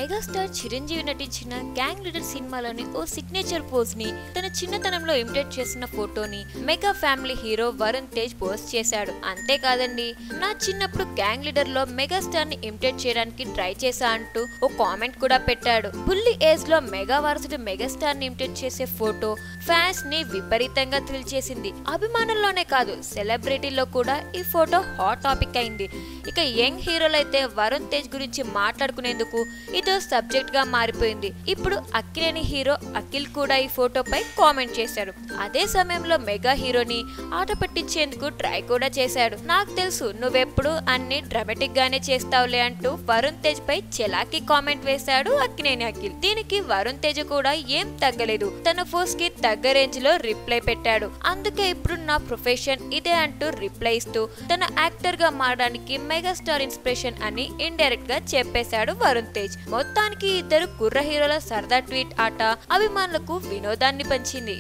Megastar Chiranjeevi నటించిన gang leader సినిమాలోని ఓ signature pose ని తన చిన్నతనంలో ఇమిటేట్ చేసిన ఫోటోని mega family hero Varun Tej post చేశాడు. అంతేకాదండి, నా చిన్నప్పుడు గ్యాంగ్ లీడర్ లో మెగాస్టార్ ని ఇమిటేట్ చేయడానికి ట్రై చేశా అంటూ ఓ కామెంట్ కూడా పెట్టాడు. బుల్లి ఏజ్ లో మెగా వారసుడు మెగాస్టార్ ని ఇమిటేట్ చేసే ఫోటో ఫ్యాన్స్ ని విపరీతంగా థ్రిల్ చేసింది. అభిమానుల్లోనే కాదు, సెలబ్రిటీల్లో కూడా ఈ ఫోటో హాట్ టాపిక్ అయింది. ఇక యంగ్ హీరోలైతే వరుణ్ తేజ్ గురించి మాట్లాడుకునేందుకు ఇదో సబ్జెక్ట్ గా మారిపోయింది. ఇప్పుడు అక్కినేని హీరో అఖిల్ కూడా ఈ ఫోటోపై కామెంట్ చేశాడు. అదే సమయంలో మెగా హీరోని ఆట పట్టించేందుకు ట్రై కూడా చేశాడు. నాకు తెలుసు నువ్వెప్పుడు అన్ని డ్రామాటిక్ గానే చేస్తావులే అంటూ వరుణ్ తేజ్ పై చెలాకి కామెంట్ వేశాడు అక్కినేని అఖిల్. దీనికి వరుణ్ తేజ్ కూడా ఏం తగ్గలేదు, తన పోస్ట్ కి తగ్గ రేంజ్ లో రిప్లై పెట్టాడు. అందుకే ఇప్పుడు నా ప్రొఫెషన్ ఇదే అంటూ రిప్లై ఇస్తూ తన యాక్టర్ గా మారడానికి మెగాస్టార్ ఇన్స్పిరేషన్ అని ఇండైరెక్ట్ గా చెప్పేశాడు వరుణ్ తేజ్. మొత్తానికి ఇద్దరు కుర్ర హీరోల సరదా ట్వీట్ ఆట అభిమానులకు వినోదాన్ని పంచింది.